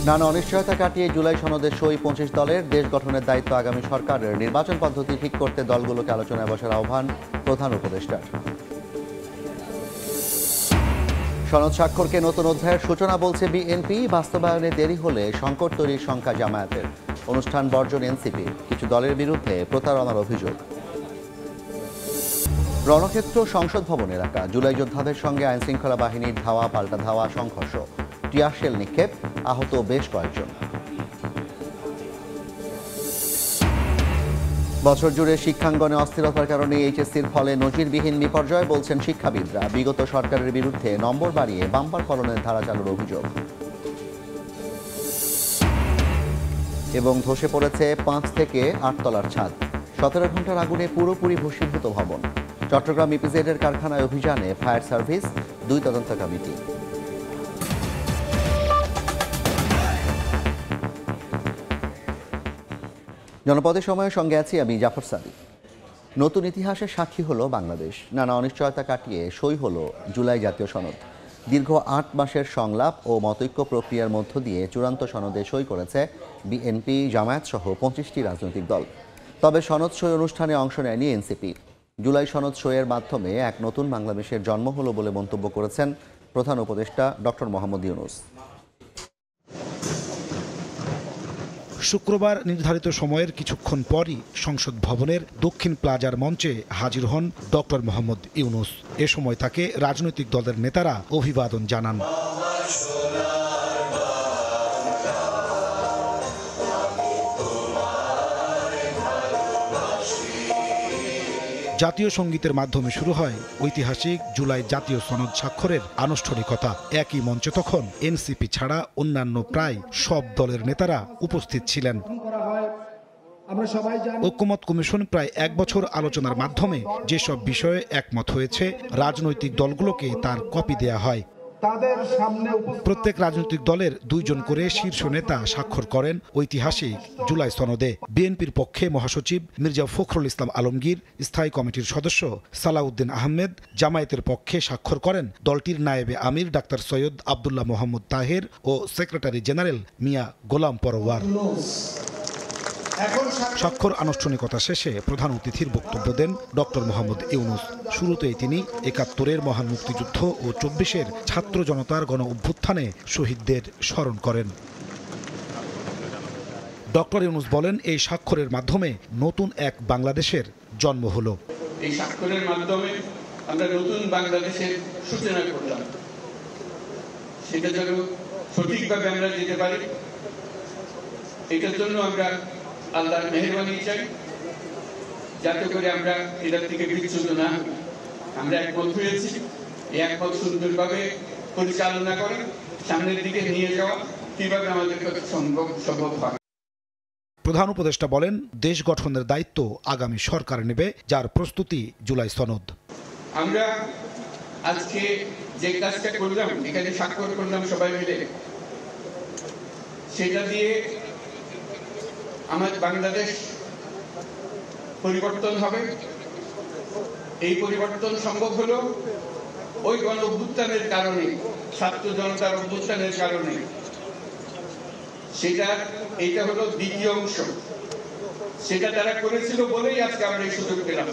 নানা অনিশ্চয়তা কাটিয়ে জুলাই সনদে সই ২৫ দলের। দেশ গঠনের দায়িত্ব আগামী সরকারের। নির্বাচন পদ্ধতি ঠিক করতে দলগুলোকে আলোচনায় বসার আহ্বান প্রধান উপদেষ্টার। সনদ স্বাক্ষরকে নতুন অধ্যায়ের সূচনা বলছে বিএনপি। বাস্তবায়নে দেরি হলে সংকট তৈরির শঙ্কা জামায়াতের। অনুষ্ঠান বর্জন এনসিপি। কিছু দলের বিরুদ্ধে প্রতারণার অভিযোগ। রণক্ষেত্র সংসদ ভবন এলাকা। জুলাই যোদ্ধাদের সঙ্গে আইনশৃঙ্খলা বাহিনীর ধাওয়া পাল্টা ধাওয়া, সংঘর্ষ, টিয়ারশেল নিক্ষেপ, আহত বেশ কয়েকজন। বছর জুড়ে শিক্ষাঙ্গনে অস্থিরতার কারণে এইচএসসির ফলে নজিরবিহীন বিপর্যয় বলছেন শিক্ষাবিদরা। বিগত সরকারের বিরুদ্ধে নম্বর বাড়িয়ে বাম্পার ফলনের ধারা চালুর অভিযোগ। এবং ধসে পড়েছে ৫ থেকে ৮ তলার ছাদ। ১৭ ঘন্টার আগুনে পুরোপুরি ভস্মীভূত ভবন। চট্টগ্রাম ইপিজেডের কারখানায় অভিযানে ফায়ার সার্ভিস, ২ তদন্ত কমিটি। জনপদের সময়ের সঙ্গে আছি আমি জাফর সাদিক। নতুন ইতিহাসের সাক্ষী হলো বাংলাদেশ। নানা অনিশ্চয়তা কাটিয়ে সই হলো জুলাই জাতীয় সনদ। দীর্ঘ ৮ মাসের সংলাপ ও মতৈক্য প্রক্রিয়ার মধ্য দিয়ে চূড়ান্ত সনদে সই করেছে বিএনপি, জামায়াত সহ ২৫টি রাজনৈতিক দল। তবে সনদ সই অনুষ্ঠানে অংশ নেয়নি এনসিপি। জুলাই সনদ সইয়ের মাধ্যমে এক নতুন বাংলাদেশের জন্ম হলো বলে মন্তব্য করেছেন প্রধান উপদেষ্টা ডক্টর মোহাম্মদ ইউনূস। শুক্রবার নির্ধারিত সময়ের কিছুক্ষণ পরই সংসদ ভবনের দক্ষিণ প্লাজার মঞ্চে হাজির হন ডক্টর মোহাম্মদ ইউনূস। এ সময় তাকে রাজনৈতিক দলের নেতারা অভিবাদন জানান। জাতীয় সঙ্গীতের মাধ্যমে শুরু হয় ঐতিহাসিক জুলাই জাতীয় সনদ স্বাক্ষরের আনুষ্ঠানিকতা। একই মঞ্চে তখন এনসিপি ছাড়া অন্যান্য প্রায় সব দলের নেতারা উপস্থিত ছিলেন। ঐক্যমত কমিশন প্রায় ১ বছর আলোচনার মাধ্যমে যেসব বিষয়ে একমত হয়েছে রাজনৈতিক দলগুলোকে তার কপি দেয়া হয়। প্রত্যেক রাজনৈতিক দলের ২ জন করে শীর্ষ নেতা স্বাক্ষর করেন ঐতিহাসিক জুলাই সনদে। বিএনপির পক্ষে মহাসচিব মির্জা ফখরুল ইসলাম আলমগীর, স্থায়ী কমিটির সদস্য সালাউদ্দিন আহমেদ। জামায়াতের পক্ষে স্বাক্ষর করেন দলটির নায়েবে আমির ডাক্তার সৈয়দ আবদুল্লাহ মোহাম্মদ তাহের ও সেক্রেটারি জেনারেল মিয়া গোলাম পরওয়ার। স্বাক্ষর আনুষ্ঠানিকতা শেষে প্রধান অতিথির বক্তব্য দেন ডক্টর মোহাম্মদ ইউনূস। শুরুতেই তিনি ৭১-এর মহান মুক্তিযুদ্ধ ও ২৪-এর ছাত্র জনতার গণ অভ্যুত্থানে শহীদদের স্মরণ করেন। ডক্টর ইউনূস বলেন, এই স্বাক্ষরের মাধ্যমে নতুন এক বাংলাদেশের জন্ম হলো। এই স্বাক্ষরের মাধ্যমে আমরা নতুন বাংলাদেশের সূচনা করলাম। সেটা যেন সঠিকভাবে আমরা যেতে পারি, এটার জন্য আমরা আল্লাহর মেহেরবানি চাই, যাতে করে আমরা এটার থেকে বিচ্যুত না হই। আমরা একমত হয়েছি, এই একমত সুন্দরভাবে পরিচালনা করে সামনের দিকে নিয়ে যাওয়া কিভাবে আমাদের কাছে সম্ভব হয়। প্রধান উপদেষ্টা বলেন, দেশ গঠনের দায়িত্ব আগামী সরকার নেবে, যার প্রস্তুতি জুলাই সনদ। আমরা আজকে যে কাজটা করলাম, এখানে স্বাক্ষর করলাম সবাই মিলে, সেটা দিয়ে আমার বাংলাদেশ পরিবর্তন হবে। এই পরিবর্তন সম্ভব হলো ওই গণ অভ্যুত্থানের কারণে, ছাত্র জনতার অভ্যুত্থানের কারণে। এইটা হলো দ্বিতীয় অংশ। সেটা তারা করেছিল বলেই আজকে আমরা এই সুযোগ পেলাম।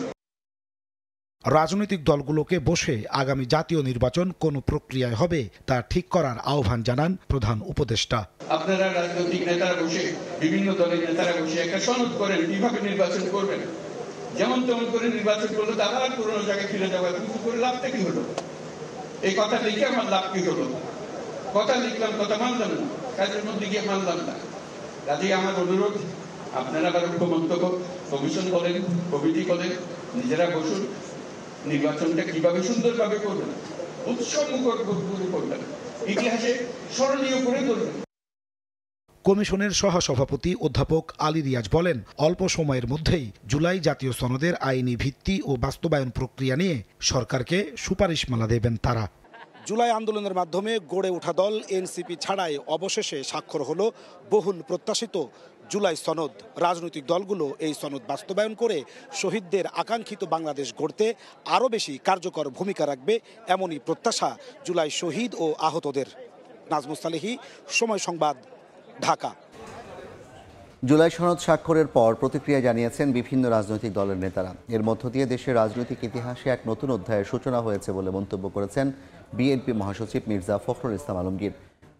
রাজনৈতিক দলগুলোকে বসে আগামী জাতীয় নির্বাচন কোন প্রক্রিয়ায় হবে তা ঠিক করার আহ্বান জানান প্রধান উপদেষ্টা। আপনারা রাজনৈতিক নেতারা বসে, বিভিন্ন দলের নেতারা বসে একটা সনদ করেন কিভাবে নির্বাচন করবেন। যেমন তেমন করে নির্বাচন করলে আবার পুরোনো জায়গায় ফিরে যাওয়া, কিছু করে লাভটা কি হলো? এই কথা লিখে আমার লাভ কি হলো? কথা লিখলাম, কথা মানলাম না, কাজের মধ্যে গিয়ে মানলাম না। কাজেই আমার অনুরোধ, আপনারা আবার মন্তব্য কমিশন করেন, কমিটি করেন, নিজেরা বসুন, নির্বাচনটা কিভাবে সুন্দরভাবে করবেন, উৎসবমুখর করবেন, ইতিহাসে স্মরণীয় করে তুলবেন। কমিশনের সহসভাপতি অধ্যাপক আলী রিয়াজ বলেন, অল্প সময়ের মধ্যেই জুলাই জাতীয় সনদের আইনি ভিত্তি ও বাস্তবায়ন প্রক্রিয়া নিয়ে সরকারকে সুপারিশমালা দেবেন তারা। জুলাই আন্দোলনের মাধ্যমে গড়ে ওঠা দল এনসিপি ছাড়াই অবশেষে স্বাক্ষর হলো বহুল প্রত্যাশিত জুলাই সনদ। রাজনৈতিক দলগুলো এই সনদ বাস্তবায়ন করে শহীদদের আকাঙ্ক্ষিত বাংলাদেশ গড়তে আরও বেশি কার্যকর ভূমিকা রাখবে, এমনই প্রত্যাশা জুলাই শহীদ ও আহতদের। নাজমুস সালেহী, সময় সংবাদ, ঢাকা। জুলাই সনদ স্বাক্ষরের পর প্রতিক্রিয়া জানিয়েছেন বিভিন্ন রাজনৈতিক দলের নেতারা। এর মধ্য দিয়ে দেশের রাজনৈতিক ইতিহাসে এক নতুন অধ্যায়ের সূচনা হয়েছে বলে মন্তব্য করেছেন বিএনপি মহাসচিব মির্জা ফখরুল ইসলাম আলমগীর।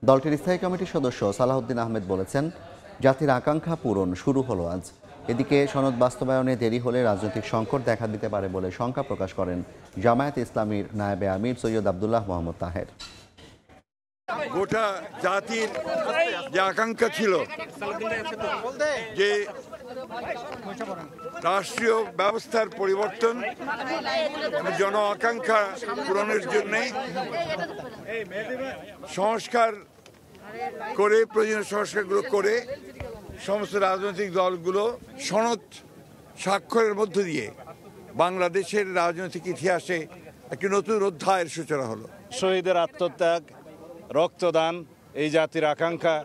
দলটির স্থায়ী কমিটির সদস্য সালাউদ্দিন আহমেদ বলেছেন, জাতির আকাঙ্ক্ষা পূরণ শুরু হলো আজ। এদিকে সনদ বাস্তবায়নে দেরি হলে রাজনৈতিক সংকট দেখা দিতে পারে বলে শঙ্কা প্রকাশ করেন জামায়াতে ইসলামীর নায়েবে আমির সৈয়দ আব্দুল্লাহ মোহাম্মদ তাহের। গোটা জাতির যে আকাঙ্ক্ষা ছিল যে রাষ্ট্রীয় ব্যবস্থার পরিবর্তন, জন আকাঙ্ক্ষা পূরণের জন্য সংস্কার করে, প্রয়োজনীয় সংস্কারগুলো করে সমস্ত রাজনৈতিক দলগুলো সনদ স্বাক্ষরের মধ্য দিয়ে বাংলাদেশের রাজনৈতিক ইতিহাসে একটি নতুন অধ্যায়ের সূচনা হলো। শহীদের আত্মত্যাগ, রক্তদান, এই জাতির আকাঙ্ক্ষা,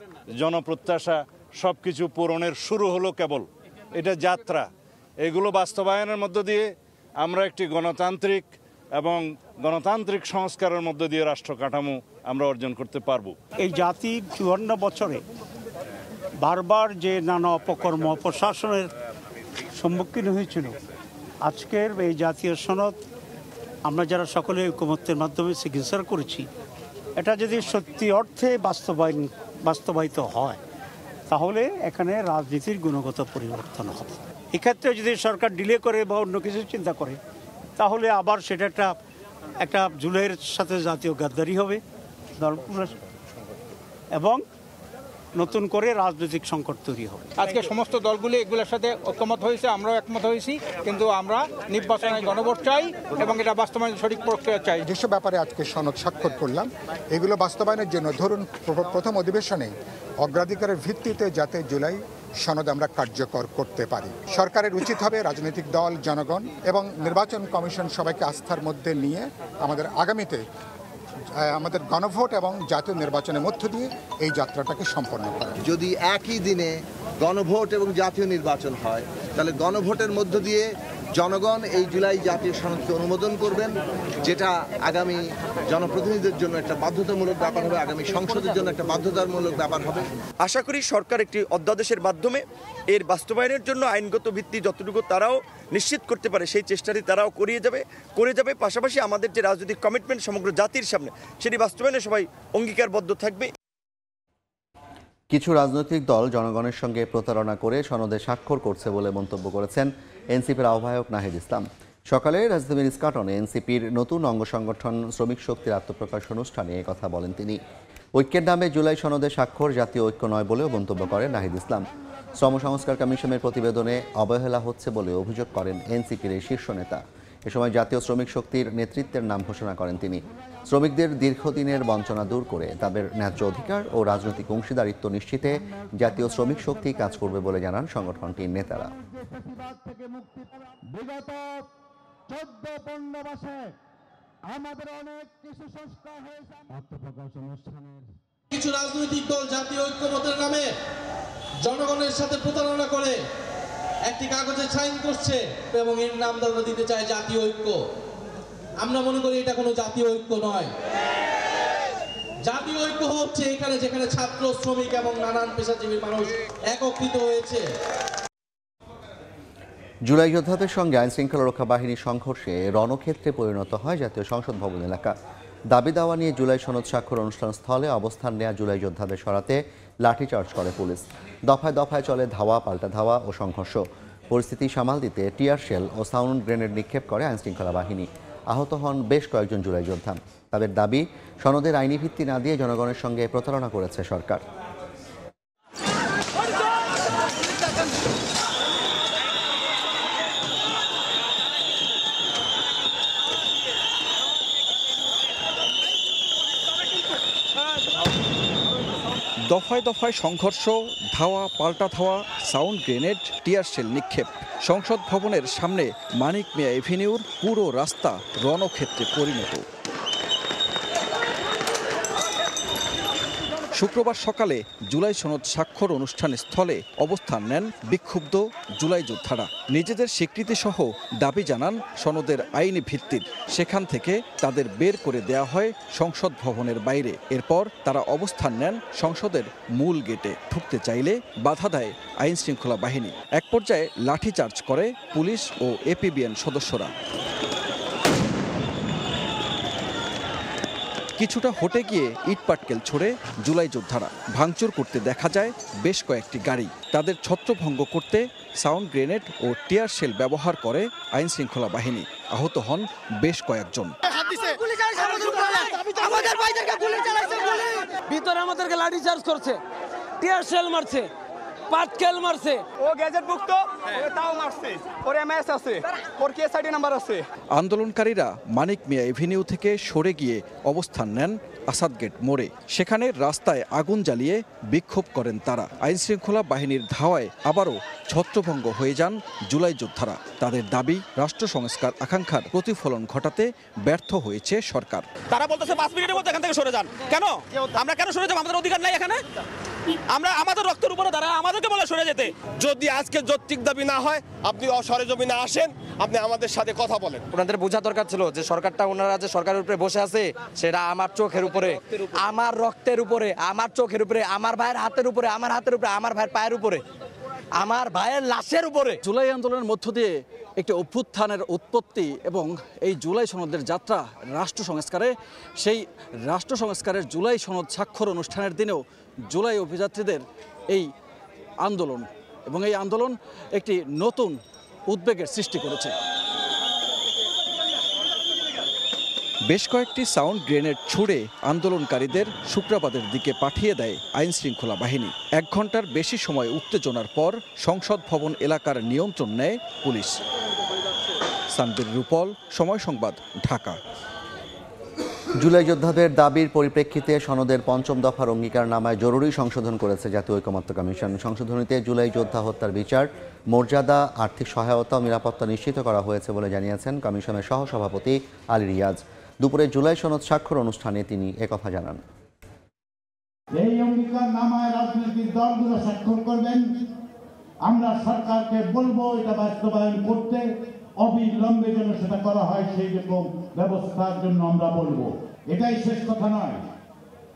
জনপ্রত্যাশা সবকিছু পূরণের শুরু হলো কেবল। এটা যাত্রা। এগুলো বাস্তবায়নের মধ্য দিয়ে আমরা একটি গণতান্ত্রিক এবং গণতান্ত্রিক সংস্কারের মধ্য দিয়ে রাষ্ট্র কাঠামো আমরা অর্জন করতে পারব। এই জাতি ৫৪ বছরে বারবার যে নানা অপকর্ম অপশাসনের সম্মুখীন হয়েছিল, আজকের এই জাতীয় সনদ আমরা যারা সকলে ঐকমত্যের মাধ্যমে সিগনেচার করেছি, এটা যদি সত্যি অর্থে বাস্তবায়িত হয় তাহলে এখানে রাজনীতির গুণগত পরিবর্তন হবে। এক্ষেত্রে যদি সরকার ডিলে করে বা অন্য কিছু চিন্তা করে তাহলে আবার সেটা একটা জুলাইয়ের সাথে জাতীয় গাদ্দারি হবে এবং নতুন করে রাজনৈতিক সংকট তৈরি হবে। আজকে সমস্ত দলগুলি এগুলোর সাথে ঐকমত হয়েছে, আমরাও একমত হয়েছি, কিন্তু আমরা নির্বাচনে গণভোট চাই এবং এটা বাস্তবায়নের সঠিক প্রক্রিয়া চাই। যেসব ব্যাপারে আজকে সনদ স্বাক্ষর করলাম, এগুলো বাস্তবায়নের জন্য ধরুন প্রথম অধিবেশনে অগ্রাধিকারের ভিত্তিতে যাতে জুলাই সনদ আমরা কার্যকর করতে পারি। সরকারের উচিত হবে রাজনৈতিক দল, জনগণ এবং নির্বাচন কমিশন সবাইকে আস্থার মধ্যে নিয়ে আমাদের আগামীতে আমাদের গণভোট এবং জাতীয় নির্বাচনের মধ্য দিয়ে এই যাত্রাটাকে সম্পন্ন করা। যদি একই দিনে গণভোট এবং জাতীয় নির্বাচন হয়, তাহলে গণভোটের মধ্য দিয়ে জনগণ এই জুলাই জাতীয় সনদকে অনুমোদন করবেন, যেটা আগামী জনপ্রতিনিধিদের জন্য একটা বাধ্যতামূলক ব্যাপার হবে, আগামী সংসদের জন্য একটা বাধ্যতামূলক ব্যাপার হবে। আশা করি সরকার একটি অধ্যাদেশের মাধ্যমে এর বাস্তবায়নের জন্য আইনগত ভিত্তি যতটুকু তারাও নিশ্চিত করতে পারে সেই চেষ্টাটি তারাও করে যাবে। পাশাপাশি আমাদের যে রাজনৈতিক কমিটমেন্ট সমগ্র জাতির সামনে, সেটি বাস্তবায়নে সবাই অঙ্গীকারবদ্ধ থাকবে। কিছু রাজনৈতিক দল জনগণের সঙ্গে প্রতারণা করে সনদে স্বাক্ষর করছে বলে মন্তব্য করেছেন এনসিপির আহ্বায়ক নাহিদ ইসলাম। সকালে রাজধানীর ইস্কাটনে এনসিপির নতুন অঙ্গ সংগঠন শ্রমিক শক্তির আত্মপ্রকাশ অনুষ্ঠানে কথা বলেন তিনি। ঐক্যের নামে জুলাই সনদে স্বাক্ষর জাতীয় ঐক্য নয় বলেও মন্তব্য করেন নাহিদ ইসলাম। শ্রম সংস্কার কমিশনের প্রতিবেদনে অবহেলা হচ্ছে বলে অভিযোগ করেন এনসিপির এই শীর্ষ নেতা। এ সময় জাতীয় শ্রমিক শক্তির নেতৃত্বের নাম ঘোষণা করেন তিনি। শ্রমিকদের দীর্ঘদিনের বঞ্চনা দূর করে তাদের ন্যায্য অধিকার ও রাজনৈতিক অংশীদারিত্ব নিশ্চিতে জাতীয় শ্রমিক শক্তি কাজ করবে বলে জানান সংগঠনটির নেতারা। বিগত 14-15 মাসে আমাদের অনেক কিছু সংস্কার হয়েছে। আত্মপ্রকাশ অনুষ্ঠানের কিছু রাজনৈতিক দল জাতীয় ঐক্যমতের নামে জনগণের সাথে প্রতারণা করে একটি কাগজে সাইন করছে এবং এর নাম আমরা দিতে চাই জাতীয় ঐক্য। আমরা মনে করি এটা কোনো জাতীয় ঐক্য নয়। জাতীয় ঐক্য হচ্ছে এখানে যেখানে ছাত্র, শ্রমিক এবং নানান পেশাজীবী মানুষ একত্রিত হয়েছে। জুলাই যোদ্ধাদের সঙ্গে আইনশৃঙ্খলা রক্ষা বাহিনীর সংঘর্ষে রণক্ষেত্রে পরিণত হয় জাতীয় সংসদ ভবন এলাকা। দাবি দাওয়া নিয়ে জুলাই সনদ স্বাক্ষর অনুষ্ঠান স্থলে অবস্থান নেওয়া জুলাই যোদ্ধাদের সরাতে লাঠিচার্জ করে পুলিশ। দফায় দফায় চলে ধাওয়া, পাল্টা ধাওয়া ও সংঘর্ষ। পরিস্থিতি সামাল দিতে টিয়ার শেল ও সাউন্ড গ্রেনেড নিক্ষেপ করে আইনশৃঙ্খলা বাহিনী। আহত হন বেশ কয়েকজন জুলাই যোদ্ধা। তাদের দাবি, সনদের আইনি ভিত্তি না দিয়ে জনগণের সঙ্গে প্রতারণা করেছে সরকার। দফায় দফায় সংঘর্ষ, ধাওয়া, পাল্টা ধাওয়া, সাউন্ড গ্রেনেড, টিয়ার শেল নিক্ষেপ। সংসদ ভবনের সামনে মানিক মিয়া এভিনিউর পুরো রাস্তা রণক্ষেত্রে পরিণত। শুক্রবার সকালে জুলাই সনদ স্বাক্ষর অনুষ্ঠান স্থলে অবস্থান নেন বিক্ষুব্ধ জুলাই যোদ্ধারা। নিজেদের স্বীকৃতি সহ দাবি জানান সনদের আইনি ভিত্তির। সেখান থেকে তাদের বের করে দেয়া হয় সংসদ ভবনের বাইরে। এরপর তারা অবস্থান নেন সংসদের মূল গেটে। ঢুকতে চাইলে বাধা দেয় আইন শৃঙ্খলা বাহিনী। এক পর্যায়ে লাঠিচার্জ করে পুলিশ ও এপিবিএন সদস্যরা। কিছুটা হটে গিয়ে ইটপাটকেল ছড়ে জুলাই যোদ্ধারা। ভাঙচুর করতে দেখা যায় বেশ কয়েকটি গাড়ি। তাদের ছত্রভঙ্গ করতে সাউন্ড গ্রেনেড ও টিয়ার শেল ব্যবহার করে আইন শৃঙ্খলা বাহিনী। আহত হন বেশ কয়েকজন। ভিতরে আমাদেরকে লাঠি চার্জ করছে, টিয়ার শেল মারছে, পাটকেল মারছে। ও গ্যাজেট ভুক্ত, তাও মারছে। ওর এমএস আছে, ওর কেএসআইডি নাম্বার আছে। আন্দোলনকারীরা মানিক মিয়া এভিনিউ থেকে সরে গিয়ে অবস্থান নেন আসাদ গেট মোড়ে। সেখানে রাস্তায় আগুন জ্বালিয়ে বিক্ষোভ করেন তারা। আইন শৃঙ্খলা বাহিনীর ধাওয়ায় আবারও ছত্রভঙ্গ হয়ে যান জুলাই যোদ্ধারা। তাদের দাবি, রাষ্ট্র সংস্কার আকাঙ্ক্ষার প্রতিফলন ঘটাতে ব্যর্থ হয়েছে সরকার। তারা বলতেছে 5 মিনিটের মধ্যে এখান থেকে সরে যান। কেন আমরা কেন সরে যাব? আমাদের অধিকার নাই এখানে? আমরা আমাদের রক্তের উপরে দাঁড়ায় আমাদেরকে বলে সরে যেতে। যদি আজকে যৌক্তিক দাবি না হয়, আপনি সরেজমিনে আসেন, আপনি আমাদের সাথে কথা বলেন। ওনাদের বোঝা দরকার ছিল যে সরকারটা, ওনারা যে সরকারের উপরে বসে আছে সেটা আমার চোখের উপরে, আমার রক্তের উপরে, আমার চোখের উপরে, আমার ভাইয়ের হাতের উপরে, আমার হাতের উপরে, আমার ভাইয়ের পায়ের উপরে, আমার ভাইয়ের লাশের উপরে। জুলাই আন্দোলনের মধ্য দিয়ে একটি অভ্যুত্থানের উৎপত্তি এবং এই জুলাই সনদের যাত্রা রাষ্ট্র সংস্কারে। সেই রাষ্ট্র সংস্কারের জুলাই সনদ স্বাক্ষর অনুষ্ঠানের দিনেও জুলাই অভিযাত্রীদের এই আন্দোলন এবং এই আন্দোলন একটি নতুন উদ্বেগের সৃষ্টি করেছে। বেশ কয়েকটি সাউন্ড গ্রেনেড ছুড়ে আন্দোলনকারীদের শুক্রাবাদের দিকে পাঠিয়ে দেয় আইন শৃঙ্খলা বাহিনী। 1 ঘন্টার বেশি সময় উত্তেজনার পর সংসদ ভবন এলাকার নিয়ন্ত্রণ নেয় পুলিশ। সানবীর রূপল, সময় সংবাদ, ঢাকা। জুলাই যোদ্ধাদের দাবির পরিপ্রেক্ষিতে সনদের 5ম দফার অঙ্গীকারনামায় জরুরি সংশোধন করেছে জাতীয় ঐকমত্য কমিশন। সংশোধনীতে জুলাই যোদ্ধা হত্যার বিচার, মর্যাদা, আর্থিক সহায়তা ও নিরাপত্তা নিশ্চিত করা হয়েছে বলে জানিয়েছেন কমিশনের সহসভাপতি আলী রিয়াজ। দুপুরে জুলাই সনদ স্বাক্ষর অনুষ্ঠানে তিনি একথা জানান। এই অঙ্গীকারনামায় রাজনৈতিক দলগুলো স্বাক্ষর করবেন। আমরা সরকারকে বলবো এটা বাস্তবায়ন করতে অবিলম্বে যেন সেটা করা হয়, সেই রকম ব্যবস্থার জন্য আমরা বলবো। এটাই শেষ কথা নয়,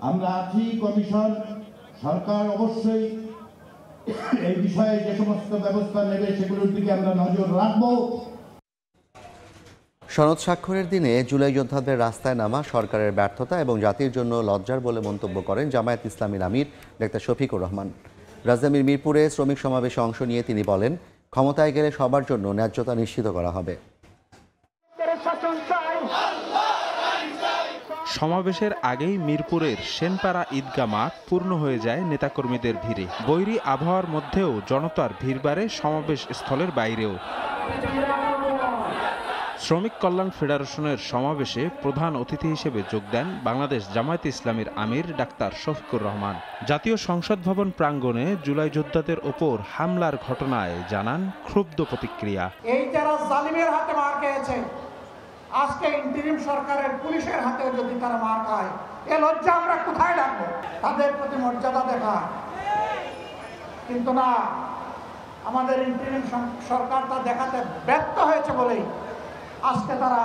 আমরা আছি, কমিশন, সরকার অবশ্যই এই বিষয়ে যে সমস্ত ব্যবস্থা নেবে সেগুলোর দিকে আমরা নজর রাখবো। সনদ স্বাক্ষরের দিনে জুলাই যোদ্ধাদের রাস্তায় নামা সরকারের ব্যর্থতা এবং জাতির জন্য লজ্জার বলে মন্তব্য করেন জামায়াত ইসলামীর আমির ডাক্তার শফিকুর রহমান। রাজধানীর মিরপুরে শ্রমিক সমাবেশে অংশ নিয়ে তিনি বলেন, ক্ষমতায় গেলে সবার জন্য ন্যায্যতা নিশ্চিত করা হবে। সমাবেশের আগেই মিরপুরের সেনপাড়া ঈদগাহ মাঠ পূর্ণ হয়ে যায় নেতাকর্মীদের ভিড়ে। বৈরী আবহাওয়ার মধ্যেও জনতার ভিড় বাড়ে সমাবেশ স্থলের বাইরেও। শ্রমিক কল্যাণ ফেডারেশনের সমাবেশে প্রধান অতিথি হিসেবে যোগ দেন বাংলাদেশ জামায়াত ইসলামীর আমির ডাক্তার শফিকুর রহমান। জাতীয় সংসদ ভবন প্রাঙ্গণে জুলাই যোদ্ধাদের ওপর হামলার ঘটনায় জানান ক্ষুব্ধ প্রতিক্রিয়া। এই যারা জালিমের হাতে মার খেয়েছে, আজকে ইন্টারিম সরকারের পুলিশের হাতেও যদি তারা মার খায়, এ লজ্জা আমরা কোথায় রাখবো? তাদের প্রতি মর্যাদা দেখা, কিন্তু না, আমাদের ইন্টারিম সরকার তা দেখাতে ব্যর্থ হয়েছে বলেই আজকে তারা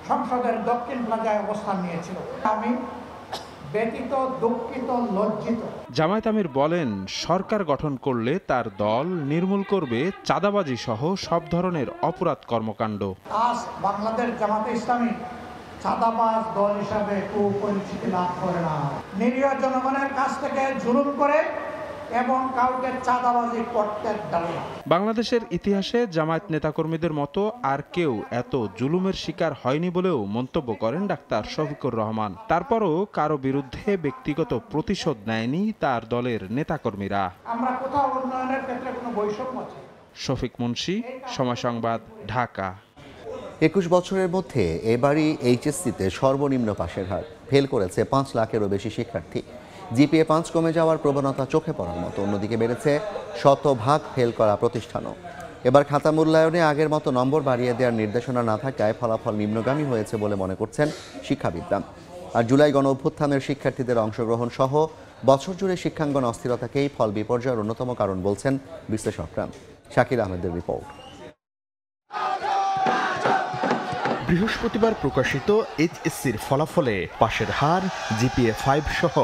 সংসদের দক্ষিণ প্লাজায় অবস্থান নিয়েছিল। আমি ব্যতীত, দুঃখিত, লজ্জিত। জামায়াত আমির বলেন, সরকার গঠন করলে তার দল নির্মূল করবে চাঁদাবাজি সহ সব ধরনের অপরাধ কর্মকাণ্ড। আজ বাংলাদেশ জামায়াত ইসলামী চাঁদাবাজ দল হিসাবে পরিচিতি লাভ করে না। নিরীহ জনগণের কাছ থেকে জুলুম করে এবং কাউকে চাঁদাবাজি করতে দেয় না। বাংলাদেশের ইতিহাসে জামায়াত নেতাকর্মীদের মতো আর কেউ এত জুলুমের শিকার হয়নি বলেও মন্তব্য করেন ডাক্তার শফিকুর রহমান। তারপরও কারো বিরুদ্ধে ব্যক্তিগত প্রতিশোধ নেয়নি তার দলের নেতাকর্মীরা। আমরা কোথাও উন্নয়নের ক্ষেত্রে কোনো বৈষম্য আছে? শফিক মুন্সি, সময় সংবাদ, ঢাকা। 21 বছরের মধ্যে এবারই এইচএসসিতে সর্বনিম্ন পাশের হার। ফেল করেছে 5 লাখেরও বেশি শিক্ষার্থী। জিপিএ 5 কমে যাওয়ার প্রবণতা চোখে পড়ার মতো। অন্যদিকে বেড়েছে শতভাগ ফেল করা প্রতিষ্ঠানও। এবার খাতা মূল্যায়নে আগের মতো নম্বর বাড়িয়ে দেওয়ার নির্দেশনা না থাকায় ফলাফল নিম্নগামী হয়েছে বলে মনে করছেন শিক্ষাবিদরা। আর জুলাই গণ অভ্যুত্থানের শিক্ষার্থীদের অংশগ্রহণ সহ বছর জুড়ে শিক্ষাঙ্গন অস্থিরতাকেই ফল বিপর্যয়ের অন্যতম কারণ বলছেন বিশ্লেষকরা। শাকির আহমেদের রিপোর্ট। বৃহস্পতিবার প্রকাশিত এইচএসসির ফলাফলে পাশের হার, জিপিএ 5 সহ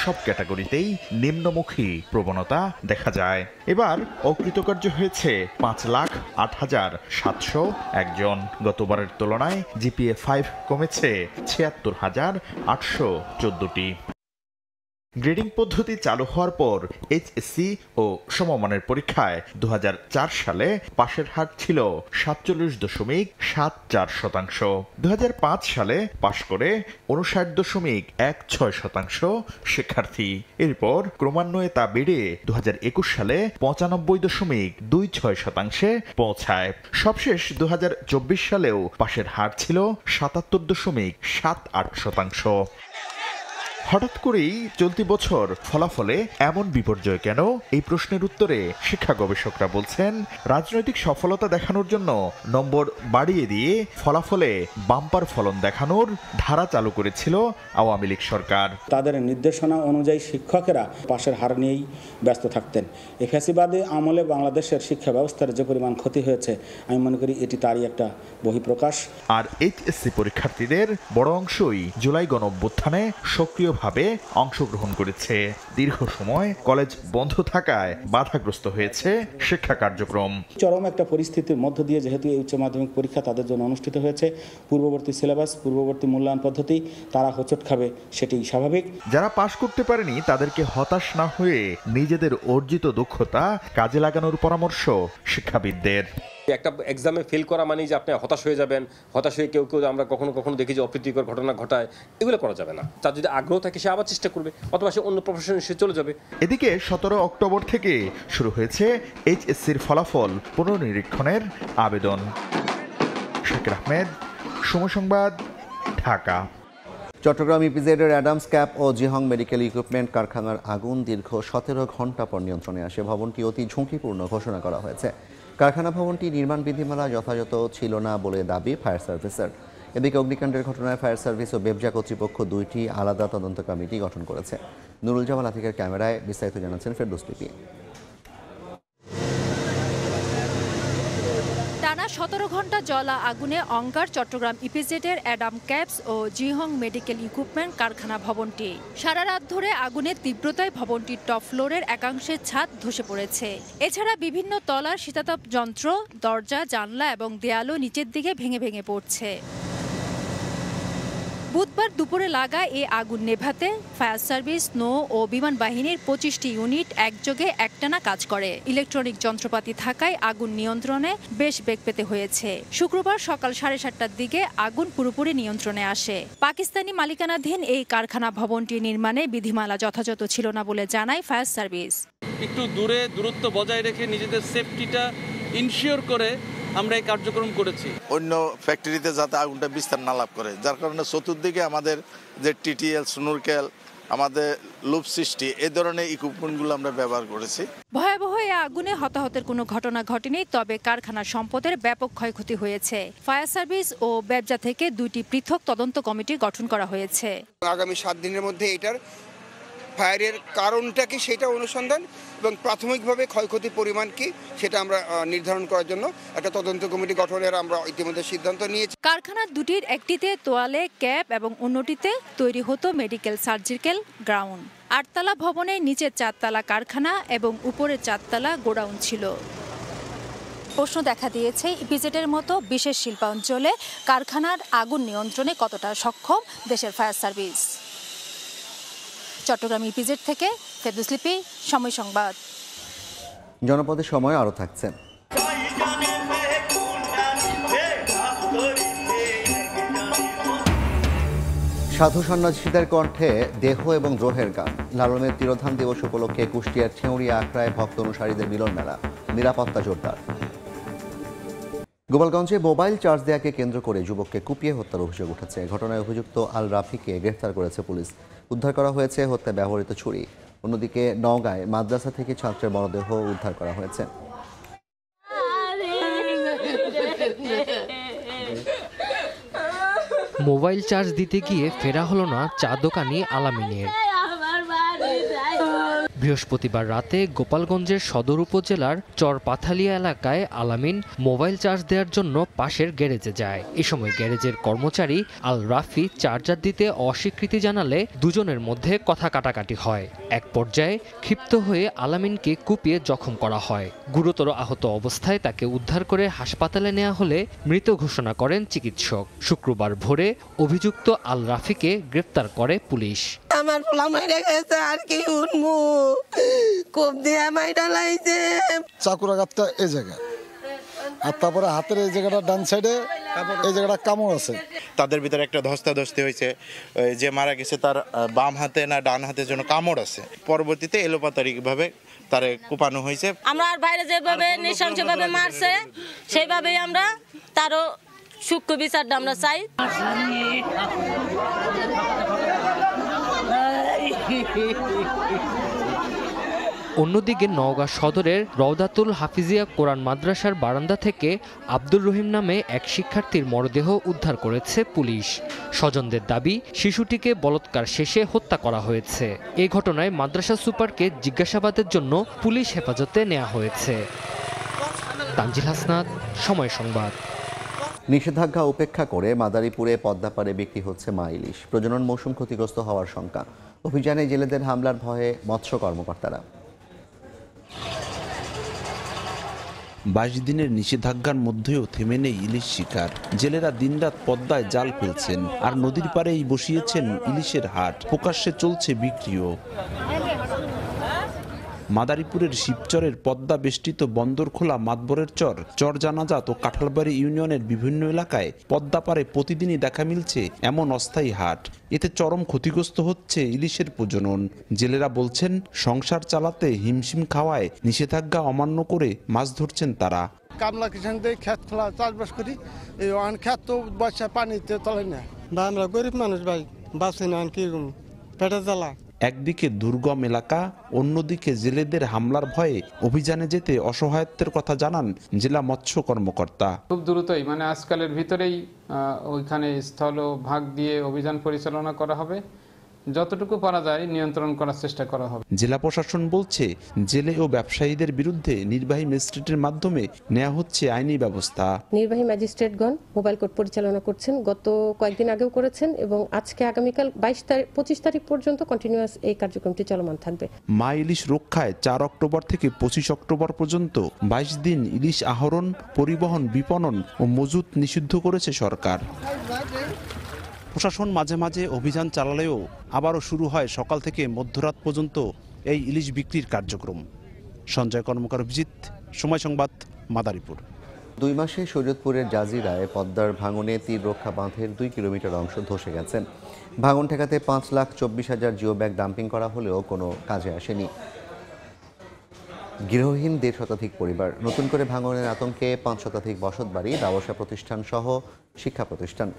সব ক্যাটাগরিতেই নিম্নমুখী প্রবণতা দেখা যায়। এবার অকৃতকার্য হয়েছে 5,08,701 জন। গতবারের তুলনায় জিপিএ 5 কমেছে 76,814টি। গ্রেডিং পদ্ধতি চালু হওয়ার পর এইচএসসি ও সমমানের পরীক্ষায় 2004 সালে পাশের হার ছিল 47.74%। 2005 সালে পাশ করে 59.16% শিক্ষার্থী। এরপর ক্রমান্বয়ে তা বেড়ে 2021 সালে 95.26% পৌঁছায়। সবশেষ 2024 সালেও পাশের হার ছিল 77.78%। হঠাৎ করেই চলতি বছর ফলাফলে এমন বিপর্যয় কেন? এই প্রশ্নের উত্তরে শিক্ষা গবেষকরা বলছেন, রাজনৈতিক সফলতা দেখানোর জন্য নম্বর বাড়িয়ে দিয়ে ফলাফলে বাম্পার ফলন দেখানোর ধারা চালু করেছিল আওয়ামী লীগ সরকার। তাদের নির্দেশনা অনুযায়ী শিক্ষকেরা পাশের হার নিয়েই ব্যস্ত থাকতেন। এই ফ্যাসিবাদী আমলে বাংলাদেশের শিক্ষা ব্যবস্থার যে পরিমাণ ক্ষতি হয়েছে, আমি মনে করি এটি তারই একটা বহিঃপ্রকাশ। আর এইচএসসি পরীক্ষার্থীদের বড় অংশই জুলাই গণঅভ্যুত্থানে সক্রিয় ভাবে অংশগ্রহণ করেছে। দীর্ঘ সময় কলেজ বন্ধ থাকায় বাধাগ্রস্ত হয়েছে শিক্ষা কার্যক্রম। চরম একটা পরিস্থিতির মধ্য দিয়ে যেহেতু এই উচ্চ মাধ্যমিক পরীক্ষা তাদের জন্য অনুষ্ঠিত হয়েছে, পূর্ববর্তী সিলেবাস, পূর্ববর্তী মূল্যায়ন পদ্ধতি, তারা হোঁচট খাবে, সেটি স্বাভাবিক। যারা পাশ করতে পারেনি তাদেরকে হতাশ না হয়ে নিজেদের অর্জিত দক্ষতা কাজে লাগানোর পরামর্শ শিক্ষাবিদদের। একটা এক্সামে ফেল করা মানে যে আপনি হতাশ হয়ে যাবেন, হতাশ হয়ে কেউ কেউ আমরা কখনো কখনো দেখি যে অপ্রীতিকর ঘটনা ঘটায়, এগুলো করা যাবে না। তার যদি আগ্রহ থাকে সে আবার চেষ্টা করবে, অথবা সে অন্য প্রফেশনে সে চলে যাবে। এদিকে 17 অক্টোবর থেকে শুরু হয়েছে এইচএসসির ফলাফল পুনর্নিরীক্ষণের আবেদন। শাকির আহমেদ, সময় সংবাদ, ঢাকা। চট্টগ্রাম ইপিজেডের অ্যাডামস ক্যাপ ও জিহং মেডিকেল ইকুইপমেন্ট কারখানার আগুন দীর্ঘ 17 ঘণ্টা পর নিয়ন্ত্রণে আসে। ভবনটি অতি ঝুঁকিপূর্ণ ঘোষণা করা হয়েছে। কারখানা ভবনটি নির্মাণ বিধিমালা যথাযথ ছিল না বলে দাবি ফায়ার সার্ভিসের। এদিকে অগ্নিকাণ্ডের ঘটনায় ফায়ার সার্ভিস ও বেবজা কর্তৃপক্ষ দুইটি আলাদা তদন্ত কমিটি গঠন করেছে। নুরুল জামাল আতিকের ক্যামেরায় বিস্তারিত জানাচ্ছেন ফেরদৌস লিপি। টানা 17 ঘণ্টা জ্বলা আগুনে অঙ্গার চট্টগ্রাম ইপিজেডের অ্যাডাম ক্যাপস ও জিহং মেডিকেল ইকুইপমেন্ট কারখানা ভবনটি। সারা রাত ধরে আগুনের তীব্রতায় ভবনটির টপ ফ্লোরের একাংশের ছাদ ধসে পড়েছে। এছাড়া বিভিন্ন তলার শীতাতপ যন্ত্র, দরজা, জানলা এবং দেয়ালও নিচের দিকে ভেঙে ভেঙে পড়ছে। বুধবার দুপুরে লাগা এ আগুন নেভাতে ফায়ার সার্ভিস, নৌ ও বিমান বাহিনীর 25টি ইউনিট একযোগে একটানা কাজ করে। ইলেকট্রনিক যন্ত্রপাতি থাকায় আগুন নিয়ন্ত্রণে বেশ বেগ পেতে হয়েছে। শুক্রবার সকাল 7:30টার দিকে আগুন পুরোপুরি নিয়ন্ত্রণে আসে। পাকিস্তানি মালিকানাধীন এই কারখানা ভবনটি নির্মাণে বিধিমালা যথাযথ ছিল না বলে জানায় ফায়ার সার্ভিস। একটু দূরত্ব বজায় রেখে নিজেদের সেফটিটা ইনশিওর করে আমরা এই কার্যক্রম করেছি। অন্য ফ্যাক্টরিতে যাতে আগুনটা বিস্তার না লাভ করে, যার কারণে চতুর্দিকে আমাদের যে টিটিএল, স্নোরকেল, আমাদের লুপ সৃষ্টি, এই ধরনের ইকুইপমেন্টগুলো আমরা ব্যবহার করেছি। ভয়াবহ এই আগুনে হতাহতের কোনো ঘটনা ঘটেনি, তবে কারখানার সম্পদের ব্যাপক ক্ষয়ক্ষতি হয়েছে। ফায়ার সার্ভিস ও বেবজা থেকে দুইটি পৃথক তদন্ত কমিটি গঠন করা হয়েছে। আগামী 7 দিনের মধ্যে এটার ফায়ারের কারণটা কি সেটা অনুসন্ধান এবং প্রাথমিকভাবে ক্ষয়ক্ষতির পরিমাণ কি সেটা আমরা নির্ধারণ করার জন্য একটা তদন্ত কমিটি গঠনের আমরা ইতিমধ্যে সিদ্ধান্ত নিয়েছি। কারখানার দুটির একটিতে তোয়ালে, ক্যাপ এবং অন্যটিতে তৈরি হতো মেডিকেল সার্জিক্যাল গ্রাউন্ড। 8 তলা ভবনের নিচে 4 তলা কারখানা এবং উপরে 4 তলা গোডাউন ছিল। প্রশ্ন দেখা দিয়েছে ইপিজেডের মতো বিশেষ শিল্পাঞ্চলে কারখানার আগুন নিয়ন্ত্রণে কতটা সক্ষম দেশের ফায়ার সার্ভিস। চট্টগ্রাম ইপিজেড থেকে ফেরদৌস লিপি, সময় সংবাদ। জনপদের সময় আরও থাকছে। সাধু সন্ন্যাসীদের কণ্ঠে দেহ এবং দ্রোহের গান। লালনের তিরোধান দিবস উপলক্ষে কুষ্টিয়ার ছেউরিয়া আখড়ায় ভক্ত অনুসারীদের মিলন মেলা, নিরাপত্তা জোরদার। গোপালগঞ্জে মোবাইল চার্জ দেওয়াকে কেন্দ্র করে যুবককে কুপিয়ে হত্যার অভিযোগ উঠেছে। ঘটনায় অভিযুক্ত আল রাফিকে গ্রেফতার করেছে পুলিশ। উদ্ধার করা হয়েছে হত্যায় ব্যবহৃত ছুরি। অন্যদিকে নওগাঁয় মাদ্রাসা থেকে ছাত্রের মরদেহ উদ্ধার করা হয়েছে। মোবাইল চার্জ দিতে গিয়ে ফেরা হলো না চা দোকানি আলামিনের। বৃহস্পতিবার রাতে গোপালগঞ্জের সদর উপজেলার চরপাথালিয়া এলাকায় আলামিন মোবাইল চার্জ দেওয়ার জন্য পাশের গ্যারেজে যায়। এ সময় গ্যারেজের কর্মচারী আল রাফি চার্জার দিতে অস্বীকৃতি জানালে দুজনের মধ্যে কথা কাটাকাটি হয়। এক পর্যায়ে ক্ষিপ্ত হয়ে আলামিনকে কুপিয়ে জখম করা হয়। গুরুতর আহত অবস্থায় তাকে উদ্ধার করে হাসপাতালে নেওয়া হলে মৃত ঘোষণা করেন চিকিৎসক। শুক্রবার ভোরে অভিযুক্ত আল রাফিকে গ্রেফতার করে পুলিশ। আমার পোলা মাইরা গেছে, আর কি উঠমু, কোপ দিয়ে মাইরা লাইছে। চাকুরাঘাতটা এই জায়গা, আর তারপরে হাতের এই জায়গাটা ডান সাইডে এই জায়গাটা কামড় আছে। তাদের ভিতরে একটা ধস্তাধস্তি হয়েছে, যে মারা গেছে তার বাম হাতে না ডান হাতের জন্য কামড় আছে। পরবর্তীতে এলোপাতারিকভাবে তারে কোপানো হয়েছে। আমরা আর বাইরে যেভাবে নৃশংসভাবে মারছে সেইভাবেই আমরা তারও সূক্ষ্ম বিচারটা আমরা চাই। অন্যদিকে নওগাঁ সদরের রওদাতুল হাফিজিয়া কোরআন মাদ্রাসার বারান্দা থেকে আব্দুর রহিম নামে এক শিক্ষার্থীর মরদেহ উদ্ধার করেছে পুলিশ। স্বজনদের দাবি, শিশুটিকে বলাৎকার শেষে হত্যা করা হয়েছে। এই ঘটনায় মাদ্রাসা সুপারকে জিজ্ঞাসাবাদের জন্য পুলিশ হেফাজতে নেওয়া হয়েছে। তানজিল হাসনাত, সময় সংবাদ। নিষেধাজ্ঞা উপেক্ষা করে মাদারীপুরে পদ্মাপাড়ে বিক্রি হচ্ছে মা ইলিশ। প্রজনন মৌসুম ক্ষতিগ্রস্ত হওয়ার শঙ্কা। অভিযানে জেলেদের হামলার ভয়ে মৎস্য কর্মকর্তারা। 22 দিনের নিষেধাজ্ঞার মধ্যেও থেমে নেই ইলিশ শিকার। জেলেরা দিনরাত পদ্মায় জাল ফেলছেন, আর নদীর পাড়েই বসিয়েছেন ইলিশের হাট। প্রকাশ্যে চলছে বিক্রিও। মাদারীপুরের শিবচরের পদ্মা বেষ্টিত বন্দরখোলা মাতবরের চর জানাজাত ও কাঁঠালবাড়ি ইউনিয়নের বিভিন্ন এলাকায় পদ্মা পারে প্রতিদিনই দেখা মিলছে এমন অস্থায়ী হাট। এতে চরম ক্ষতিগ্রস্ত হচ্ছে ইলিশের প্রজনন। জেলেরা বলছেন, সংসার চালাতে হিমশিম খাওয়ায় নিষেধাজ্ঞা অমান্য করে মাছ ধরছেন তারা। কামলা কিষান দিয়ে খেত খোলা চাষবাস করি, এই খেত তো বর্ষা পানিতে তলে না। আমরা গরিব মানুষ ভাই, বাঁচি না কি পেটে জ্বালা। একদিকে দুর্গম এলাকা, অন্যদিকে জেলেদের হামলার ভয়ে অভিযানে যেতে অসহায়ত্বের কথা জানান জেলা মৎস্য কর্মকর্তা। খুব দ্রুতই আজকালের ভিতরেই ওইখানে স্থল ভাগ দিয়ে অভিযান পরিচালনা করা হবে। যতটুকু পারা যায় নিয়ন্ত্রণ করার চেষ্টা করা হবে। জেলা প্রশাসন বলছে, জেলে ও ব্যবসায়ীদের বিরুদ্ধে নির্বাহী ম্যাজিস্ট্রেটের মাধ্যমে নেওয়া হচ্ছে আইনি ব্যবস্থা। নির্বাহী ম্যাজিস্ট্রেটগণ মোবাইল কোর্ট পরিচালনা করছেন, গত কয়েকদিন আগেও করেছেন, এবং আজকে আগামীকাল 25 তারিখ পর্যন্ত কন্টিনিউয়াস এই কার্যক্রমটি চলমান থাকবে। মা ইলিশ রক্ষায় 4 অক্টোবর থেকে 25 অক্টোবর পর্যন্ত 22 দিন ইলিশ আহরণ, পরিবহন, বিপণন ও মজুত নিষিদ্ধ করেছে সরকার। প্রশাসন মাঝে মাঝে অভিযান চালালেও আবারও শুরু হয় সকাল থেকে মধ্যরাত পর্যন্ত এই ইলিশ বিক্রির কার্যক্রম। সঞ্জয় কর্মকার, অভিজিৎ, সময় সংবাদ, মাদারীপুর। 2 মাসে শরীয়তপুরের জাজিরায় পদ্মার ভাঙনে তীর রক্ষা বাঁধের 2 কিলোমিটার অংশ ধসে গেছে। ভাঙন ঠেকাতে 5,24,000 জিও ব্যাগ ডাম্পিং করা হলেও কোনো কাজে আসেনি। গৃহহীন 1.5 শতাধিক পরিবার। নতুন করে ভাঙনের আতঙ্কে 5 শতাধিক বসতবাড়ি, ব্যবসা প্রতিষ্ঠান সহ শিক্ষা প্রতিষ্ঠান।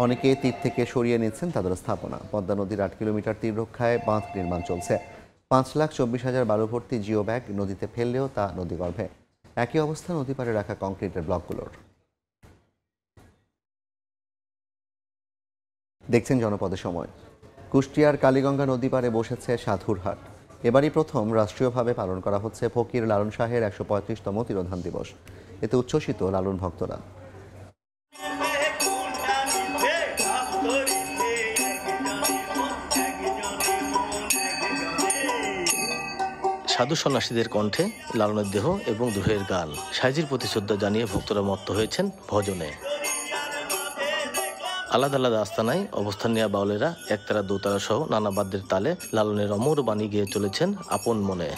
অনেকে তীর থেকে সরিয়ে নিচ্ছেন তাদের স্থাপনা। পদ্মা নদীর 8 কিলোমিটার তীর রক্ষায় বাঁধ নির্মাণ চলছে। 5,24,000 বালু ভর্তি জিও ব্যাগ নদীতে ফেললেও তা নদীগর্ভে। একই অবস্থা নদী পাড়ে রাখা কংক্রিটের ব্লকগুলোর। দেখছেন জনপদের সময়। কুষ্টিয়ার কালীগঙ্গা নদী পাড়ে বসেছে সাধুর হাট। এবারই প্রথম রাষ্ট্রীয়ভাবে পালন করা হচ্ছে ফকির লালন শাহের 135তম তিরোধান দিবস। এতে উচ্ছ্বসিত লালন ভক্তরা। সাধু সন্ন্যাসীদের কণ্ঠে লালনের দেহ এবং দোহের গান, সাইজির প্রতি শ্রদ্ধা জানিয়ে ভক্তরা মত্ত হয়েছেন ভজনে। আলাদা আলাদা আস্তানায় অবস্থান নেওয়া বাউলেরা একতারা দোতারা সহ নানা বাদ্যের তালে লালনের অমর বাণী গেয়ে চলেছেন আপন মনে।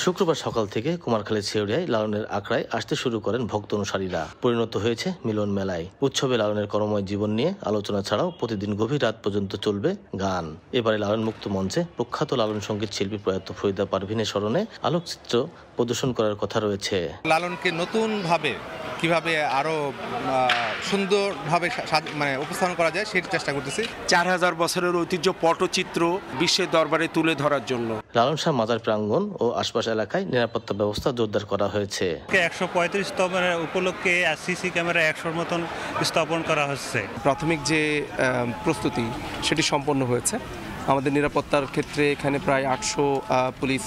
শুক্রবার সকাল থেকে কুমারখালী ছেউড়িয়ায় লালনের আখড়ায় আসতে শুরু করেন ভক্ত অনুসারীরা। পরিণত হয়েছে মিলন মেলায়। উৎসবে লালনের কর্মময় জীবন নিয়ে আলোচনা ছাড়াও প্রতিদিন গভীর রাত পর্যন্ত চলবে গান। এবারে লালন মুক্ত মঞ্চে প্রখ্যাত লালন সঙ্গীত শিল্পী প্রয়াত ফরিদা পারভিনের স্মরণে আলোকচিত্র প্রদর্শন করার কথা রয়েছে। লালনকে নতুনভাবে কিভাবে আরো সুন্দরভাবে উপস্থাপন করা যায় সেই চেষ্টা করতেছি। 4000 বছরের ঐতিহ্য পটচিত্র বিশ্বের দরবারে তুলে ধরার জন্য লালন শাহ মাজার প্রাঙ্গণ ও আশপাশ এলাকায় নিরাপত্তা ব্যবস্থা জোরদার করা হয়েছে। 135তম উপলক্ষে সিসি ক্যামেরা 100 মতন স্থাপন করা হচ্ছে। প্রাথমিক যে প্রস্তুতি সেটি সম্পন্ন হয়েছে আমাদের নিরাপত্তার ক্ষেত্রে এখানে প্রায় 800 পুলিশ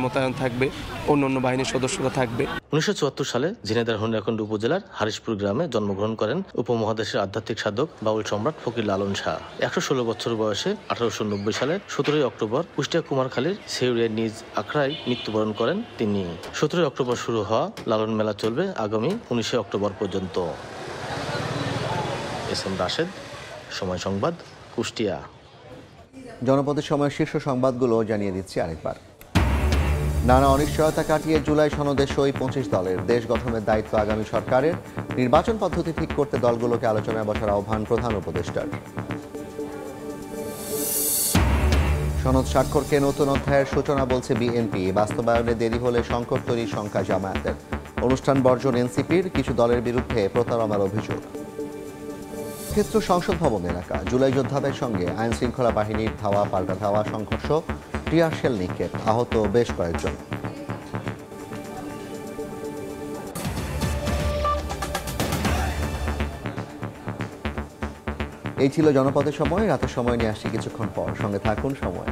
মোতায়েন থাকবে, অন্য বাহিনীর সদস্যরা থাকবে। 1974 সালে ঝিনাইদহ হরিণাকুণ্ডু উপজেলার হারিশপুর গ্রামে জন্মগ্রহণ করেন উপমহাদেশের আধ্যাত্মিক সাধক বাউল সম্রাট ফকির লালন শাহ। 116 বছর বয়সে 1890 সালের 17 অক্টোবর কুষ্টিয়া কুমারখালীর ছেউড়িয়ার নিজ আখড়ায় মৃত্যুবরণ করেন তিনি। 17 অক্টোবর শুরু হওয়া লালন মেলা চলবে আগামী 19 অক্টোবর পর্যন্ত। এস এম রাশেদ, সময় সংবাদ, কুষ্টিয়া। জনপদের সময় শীর্ষ সংবাদগুলো জানিয়ে দিচ্ছি আরেকবার। নানা অনিশ্চয়তা কাটিয়ে জুলাই সনদে সই 25 দলের। দেশ গঠনের দায়িত্ব আগামী সরকারের। নির্বাচন পদ্ধতি ঠিক করতে দলগুলোকে আলোচনায় বসার আহ্বান প্রধান উপদেষ্টার। সনদ স্বাক্ষরকে নতুন অধ্যায়ের সূচনা বলছে বিএনপি। বাস্তবায়নে দেরি হলে সংকট তৈরির শঙ্কা জামায়াতের। অনুষ্ঠান বর্জন এনসিপির। কিছু দলের বিরুদ্ধে প্রতারণার অভিযোগ। ক্ষেত্র সংসদ ভবন এলাকা। জুলাই যোদ্ধাদের সঙ্গে আইন শৃঙ্খলা বাহিনীর ধাওয়া পাল্টা ধাওয়া, সংঘর্ষ, টিয়ার শেল নিক্ষেপ, আহত বেশ কয়েকজন। এই ছিল জনপদের সময়। রাতের সময় নিয়ে আসছি কিছুক্ষণ পর। সঙ্গে থাকুন সময়।